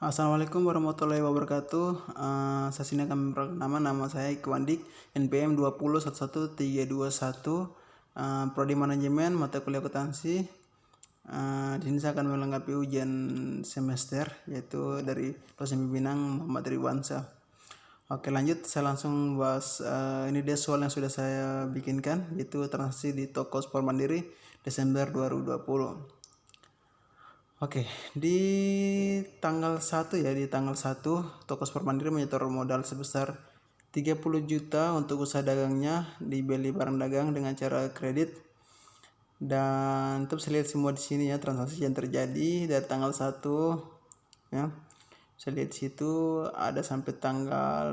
Assalamualaikum warahmatullahi wabarakatuh. Saya sini akan memperkenalkan nama saya Ikwandik, NPM 2011321, Prodi Manajemen, mata kuliah akuntansi. Di sini saya akan melengkapi ujian semester, yaitu dari dosen pimpinan Muhammad Ridwansyah. Oke, lanjut, saya langsung bahas. Ini dia soal yang sudah saya bikinkan, yaitu transaksi di toko Sport Mandiri Desember 2020. Oke, di tanggal 1 ya, di tanggal 1 toko Sport Mandiri menyetor modal sebesar 30 juta untuk usaha dagangnya, dibeli barang dagang dengan cara kredit. Dan untuk saya lihat semua di sini ya, transaksi yang terjadi dari tanggal 1 ya. Saya lihat situ ada sampai tanggal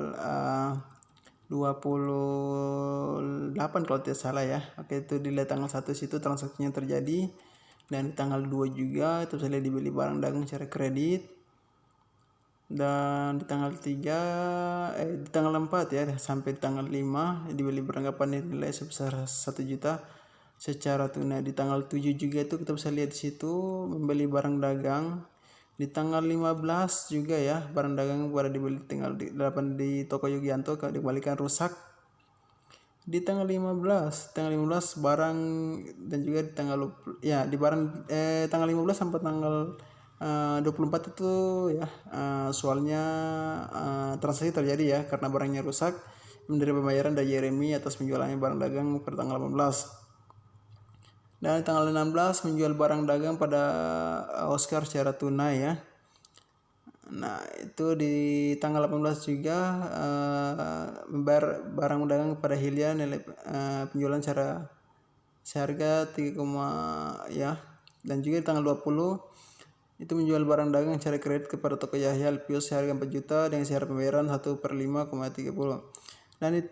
28 kalau tidak salah ya. Oke, itu dilihat tanggal 1 situ transaksinya terjadi. Dan di tanggal 2 juga itu saya lihat dibeli barang dagang secara kredit. Dan di tanggal 4 ya sampai tanggal 5 dibeli perlengkapan nilai sebesar 1 juta secara tunai. Di tanggal 7 juga itu kita bisa lihat di situ membeli barang dagang. Di tanggal 15 juga ya barang dagang pada dibeli tinggal di 8 di toko Yugianto dikembalikan rusak. Di tanggal 15 barang, dan juga di tanggal ya di barang tanggal 15 sampai tanggal 24 itu ya soalnya transaksi terjadi ya karena barangnya rusak, menerima pembayaran dari Jeremy atas penjualannya barang dagang pada tanggal 18. Dan tanggal 16 menjual barang dagang pada Oscar secara tunai ya. Nah, itu di tanggal 18 juga membayar barang dagang kepada Hilya nilai penjualan seharga 3, ya. Dan juga di tanggal 20 itu menjual barang dagang secara kredit kepada toko Yahya Alpius seharga 4 juta dengan syarat pembayaran 1/5,30. Dan di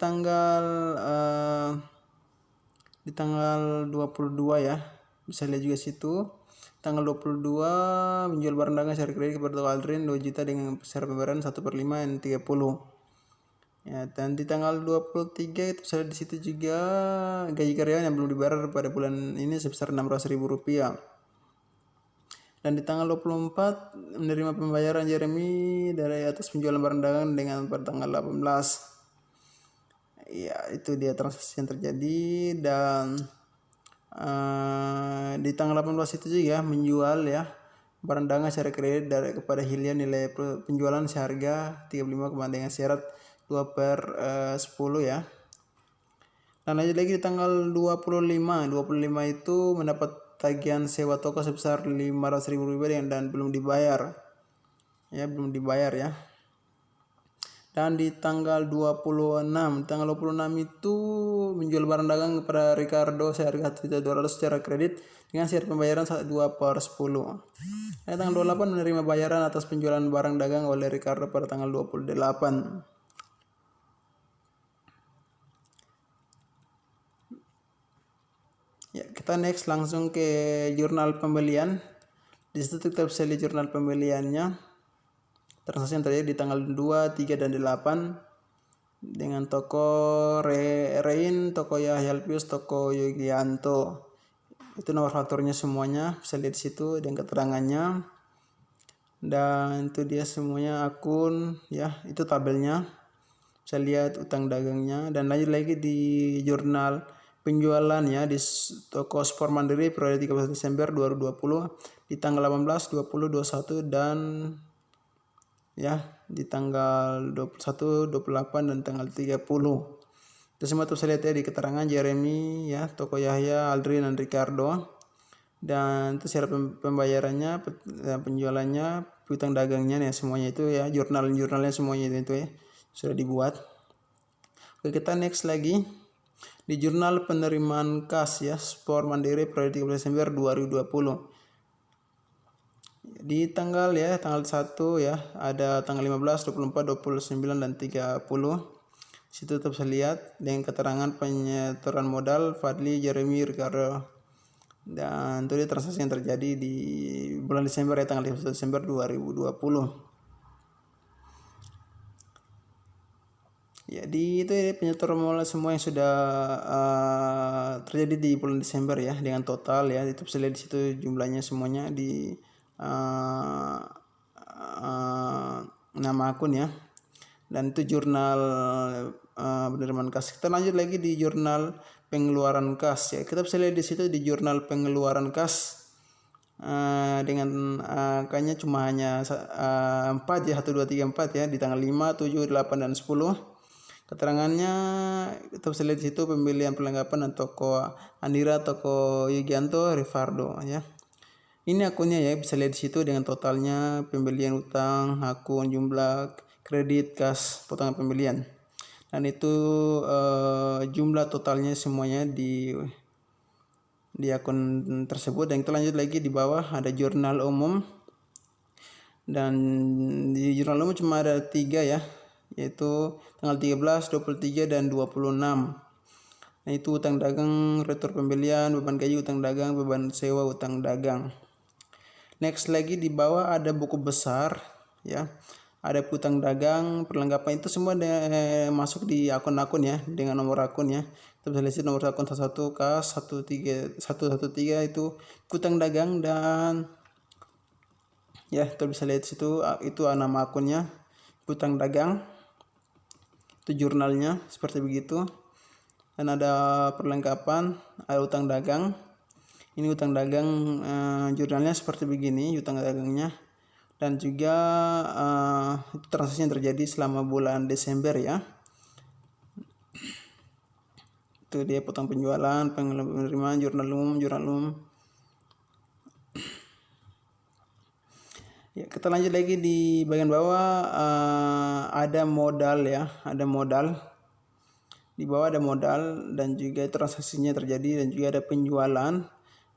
tanggal 22 ya, bisa lihat juga situ tanggal 22 menjual barang dagang secara kredit kepada toko Aldrin 2 juta dengan syarat pembayaran 1/5,30 ya. Dan di tanggal 23 itu saya di situ juga gaji karyawan yang belum dibayar pada bulan ini sebesar Rp600.000. Dan di tanggal 24 menerima pembayaran Jeremy dari atas penjualan barang dagang dengan pada tanggal 18 ya. Itu dia transaksi yang terjadi. Dan di tanggal 18 itu juga menjual ya barang dagang secara kredit dari kepada Hilya nilai penjualan seharga 35, dengan syarat 2/10 ya. Dan lanjut lagi di tanggal 25 itu mendapat tagihan sewa toko sebesar Rp500.000 dan belum dibayar ya. Dan di tanggal 26 itu menjual barang dagang kepada Ricardo seharga 1.200 secara kredit dengan syarat pembayaran 2/10. Dan tanggal 28 menerima bayaran atas penjualan barang dagang oleh Ricardo pada tanggal 28. Ya, kita next langsung ke jurnal pembelian. Di situ kita bisa lihat jurnal pembeliannya. Transaksi yang terjadi di tanggal 2, 3, dan 8 dengan toko Rein, toko Yahya Alpius, toko Yugianto. Itu nomor fakturnya semuanya bisa lihat di situ dan keterangannya. Dan itu dia semuanya akun ya, itu tabelnya. Bisa lihat utang dagangnya. Dan lanjut lagi di jurnal penjualan ya di toko Sport Mandiri periode 31 Desember 2020 di tanggal 18, 20, 21 dan ya di tanggal 21, 28 dan tanggal 30. Itu semua tuh saya lihat ya di keterangan Jeremy ya, toko Yahya, Aldrin, dan Ricardo. Dan itu syarat pembayarannya, penjualannya, piutang dagangnya ya semuanya itu ya, jurnalnya semuanya itu ya sudah dibuat. Oke, kita next lagi di jurnal penerimaan kas ya Sport Mandiri periode 13 Desember 2020. Di tanggal 1 ya ada tanggal 15, 24, 29 dan 30. Situ tetap bisa lihat dengan keterangan penyetoran modal Fadli, Jeremy, Ricardo. Dan itu dia transaksi yang terjadi di bulan Desember ya tanggal 15 Desember 2020. Jadi itu ya penyetoran modal semua yang sudah terjadi di bulan Desember ya dengan total ya itu bisa lihat di situ jumlahnya semuanya di nama akun ya. Dan itu jurnal penerimaan kas. Kita lanjut lagi di jurnal pengeluaran kas ya. Kita bisa lihat di situ di jurnal pengeluaran kas dengan angkanya cuma hanya 4 ya, 1 2 3 4 ya, di tanggal 5, 7, 8 dan 10. Keterangannya kita bisa lihat di situ pembelian perlengkapan dan toko Andira, toko Yugianto, Rivardo ya. Ini akunnya ya, bisa lihat di situ dengan totalnya, pembelian utang, akun, jumlah, kredit, kas, potongan pembelian. Dan itu jumlah totalnya semuanya di akun tersebut. Dan kita lanjut lagi di bawah ada jurnal umum. Dan di jurnal umum cuma ada 3 ya, yaitu tanggal 13, 23 dan 26. Nah, itu utang dagang, retur pembelian, beban gaji, utang dagang, beban sewa, utang dagang. Next lagi di bawah ada buku besar ya. Ada utang dagang, perlengkapan, itu semua masuk di akun-akun ya, dengan nomor akun ya. Kita bisa lihat nomor akun 11 kas 113 itu utang dagang, dan ya kita bisa lihat situ itu nama akunnya utang dagang. Itu jurnalnya seperti begitu. Dan ada perlengkapan, ada utang dagang. Ini utang dagang, jurnalnya seperti begini, utang dagangnya. Dan juga transaksi yang terjadi selama bulan Desember ya. Itu dia potong penjualan, penerimaan, jurnal umum. Ya, kita lanjut lagi di bagian bawah, ada modal ya, ada modal. Di bawah ada modal dan juga transaksinya terjadi, dan juga ada penjualan.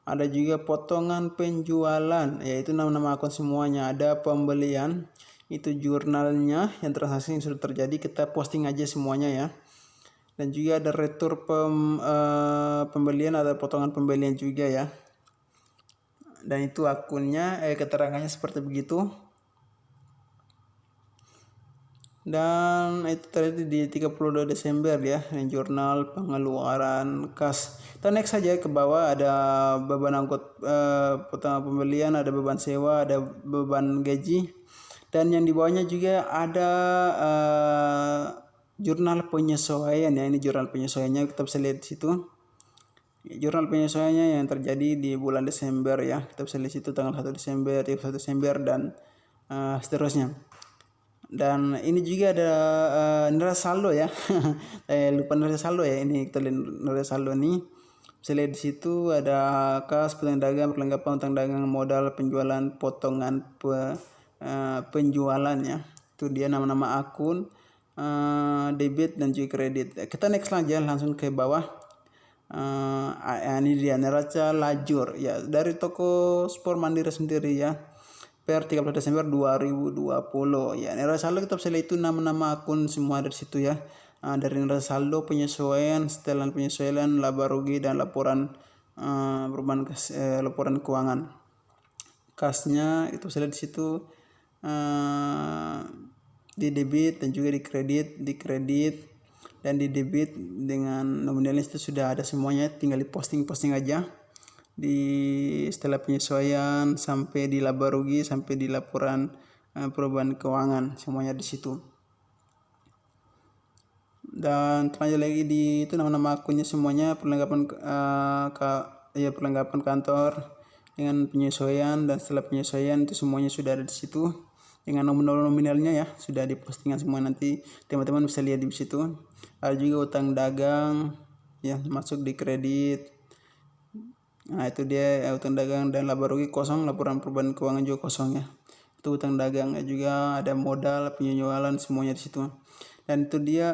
Ada juga potongan penjualan, yaitu nama-nama akun semuanya. Ada pembelian, itu jurnalnya yang transaksi yang sudah terjadi, kita posting aja semuanya ya. Dan juga ada retur pembelian, ada potongan pembelian juga ya. Dan itu akunnya, keterangannya seperti begitu. Dan itu terjadi di 32 Desember ya, yang jurnal pengeluaran kas. Kita next saja ke bawah, ada beban angkut, potongan pembelian, ada beban sewa, ada beban gaji. Dan yang di bawahnya juga ada jurnal penyesuaian ya. Ini jurnal penyesuaiannya, kita bisa lihat di situ. Jurnal penyesuaiannya yang terjadi di bulan Desember ya. Kita bisa lihat di situ tanggal 1 Desember, 31 Desember dan seterusnya. Dan ini juga ada neraca saldo ya. Lupa neraca saldo ya. Ini kita lihat neraca saldo nih. Bisa lihat di situ ada kas, utang dagang, perlengkapan, utang dagang, modal, penjualan, potongan penjualan ya. Itu dia nama-nama akun, debit dan juga kredit. Kita next aja langsung ke bawah. Ini dia neraca lajur ya, dari toko Sport Mandiri sendiri ya, per 13 Desember 2020 ya. Neraca saldo kita bisa lihat itu nama-nama akun semua dari situ ya. Dari neraca saldo, penyesuaian, setelan penyesuaian, laba rugi, dan laporan perubahan laporan keuangan. Kasnya itu bisa lihat di situ, di debit dan juga di kredit dan di debit dengan nominalnya itu sudah ada semuanya, tinggal di posting aja di setelah penyesuaian sampai di laba rugi sampai di laporan perubahan keuangan, semuanya di situ. Dan terlanjut lagi di itu nama-nama akunnya semuanya, perlengkapan perlengkapan kantor dengan penyesuaian, dan setelah penyesuaian itu semuanya sudah ada di situ dengan nominalnya ya, sudah di postingan semua, nanti teman-teman bisa lihat di situ. Ada juga utang dagang ya, masuk di kredit. Nah, itu dia utang dagang, dan laba rugi kosong, laporan perubahan keuangan juga kosong ya. Itu utang dagang juga, ada modal, penjualan, semuanya di situ. Dan itu dia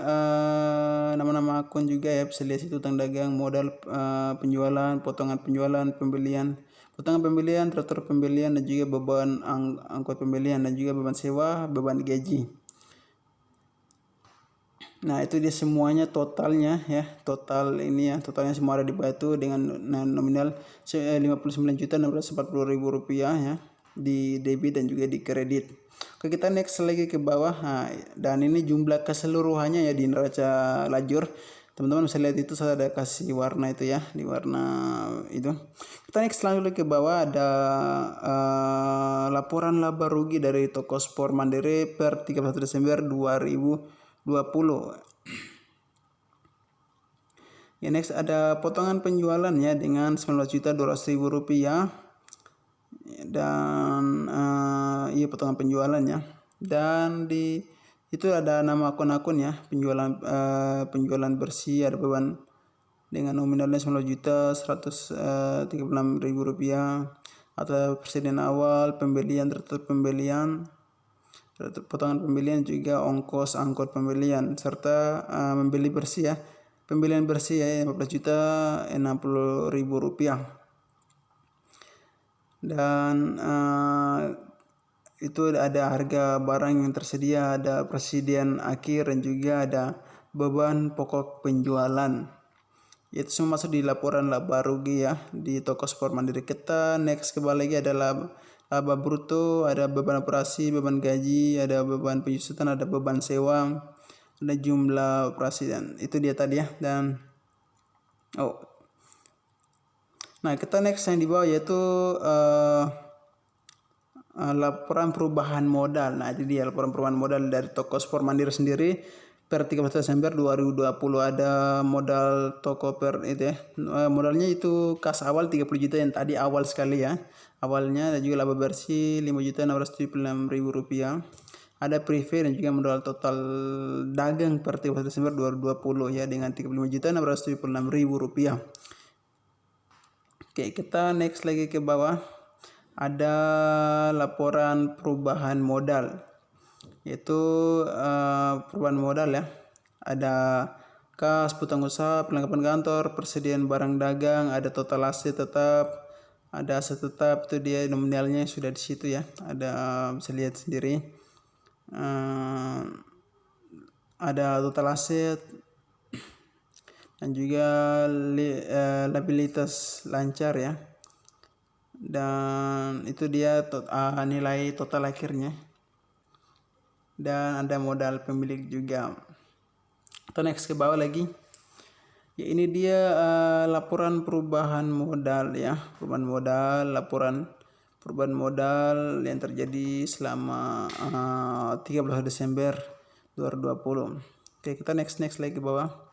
nama-nama akun juga ya, bisa lihat situ utang dagang, modal, penjualan, potongan penjualan, pembelian, potongan pembelian, retur pembelian, dan juga beban angkut pembelian, dan juga beban sewa, beban gaji. Nah, itu dia semuanya totalnya ya, total ini ya, totalnya semua ada di bawah itu dengan nominal Rp59.640.000 ya, di debit dan juga di kredit. Oke, kita next lagi ke bawah. Nah, dan ini jumlah keseluruhannya ya di neraca lajur. teman-teman bisa lihat itu saya ada kasih warna itu ya, di warna itu. Kita next langsung ke bawah, ada laporan laba rugi dari toko Sport Mandiri per 31 Desember 2020. Ya, next ada potongan penjualan ya dengan 19.200.000 rupiah, dan iya potongan penjualannya, dan di itu ada nama akun-akun ya, penjualan bersih, ada beban dengan nominalnya 19.136.000 rupiah, atau presiden awal, pembelian, tertutup pembelian, potongan pembelian, juga ongkos angkut pembelian, serta membeli bersih ya, pembelian bersih ya 15.060.000 rupiah. Dan itu ada harga barang yang tersedia, ada presiden akhir, dan juga ada beban pokok penjualan. Itu semua masuk di laporan laba rugi ya di toko Sport Mandiri. Kita next ke bawah lagi ada laba bruto, ada beban operasi, beban gaji, ada beban penyusutan, ada beban sewa, ada jumlah operasi, dan itu dia tadi ya. Dan nah kita next yang di bawah yaitu laporan perubahan modal. Nah, itu dia laporan perubahan modal dari toko Sport Mandiri sendiri per 13 Desember 2020. Ada modal toko per itu ya. Modalnya itu kas awal 30 juta yang tadi awal sekali ya. Awalnya, dan juga laba bersih 5.676.000 rupiah. Ada privé dan juga modal total dagang per 13 Desember 2020 ya dengan 35.676.000 rupiah. Oke, kita next lagi ke bawah. Ada laporan perubahan modal, yaitu perubahan modal ya. Ada kas, hutang usaha, perlengkapan kantor, persediaan barang dagang, ada total aset tetap, ada aset tetap, itu dia nominalnya sudah di situ ya. Ada bisa lihat sendiri. Ada total aset dan juga liabilitas lancar ya. Dan itu dia nilai total akhirnya, dan ada modal pemilik juga. Kita next ke bawah lagi ya, ini dia laporan perubahan modal ya, laporan perubahan modal yang terjadi selama 13 Desember 2020. Oke, kita next lagi ke bawah.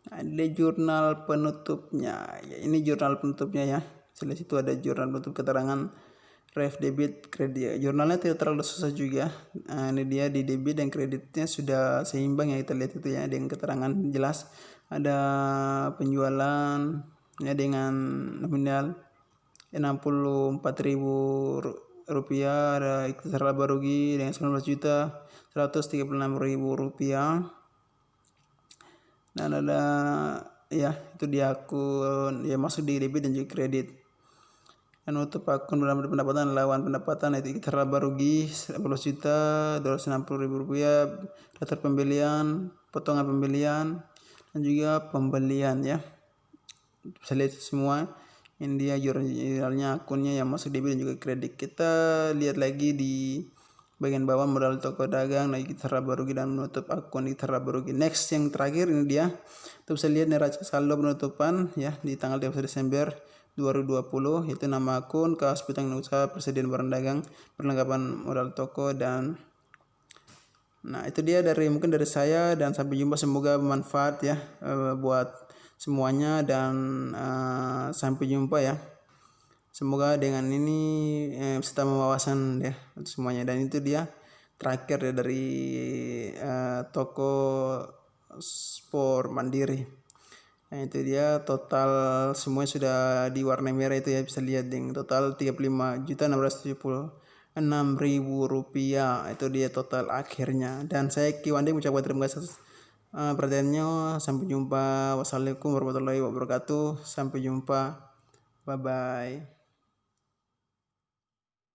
Ada jurnal penutupnya ya, ini jurnal penutupnya ya. Setelah situ ada jurnal penutup keterangan ref debit kredit. Jurnalnya tidak terlalu susah juga. Ini dia di debit dan kreditnya sudah seimbang ya, kita lihat itu ya dengan keterangan jelas. Ada penjualan ya dengan nominal 64.000 rupiah, ada ikhtisar laba rugi dengan 19.136.000 rupiah. Dan ada ya itu di akun ya, masuk di debit dan juga kredit. Dan untuk akun berambil pendapatan, lawan pendapatan itu kita laba rugi 18.260.000 rupiah, daftar pembelian, potongan pembelian, dan juga pembelian ya. Bisa lihat semua ini dia jurnalnya, akunnya yang masuk debit dan juga kredit. Kita lihat lagi di bagian bawah modal toko dagang, naik laba rugi, dan menutup akun laba rugi. Next yang terakhir ini dia, kita bisa lihat neraca saldo penutupan ya di tanggal 31 Desember 2020, yaitu nama akun, kas, piutang usaha, persediaan barang dagang, perlengkapan modal toko, dan nah itu dia mungkin dari saya, dan sampai jumpa, semoga bermanfaat ya buat semuanya, dan sampai jumpa ya. Semoga dengan ini serta wawasan ya semuanya. Dan itu dia terakhir ya dari toko Sport Mandiri. Nah itu dia total semuanya sudah di warna merah itu ya, bisa lihat dengan total 35.676.000 rupiah. Itu dia total akhirnya. Dan saya Kiwandi mengucapkan terima kasih perhatiannya. Sampai jumpa. Wassalamualaikum warahmatullahi wabarakatuh. Sampai jumpa. Bye bye.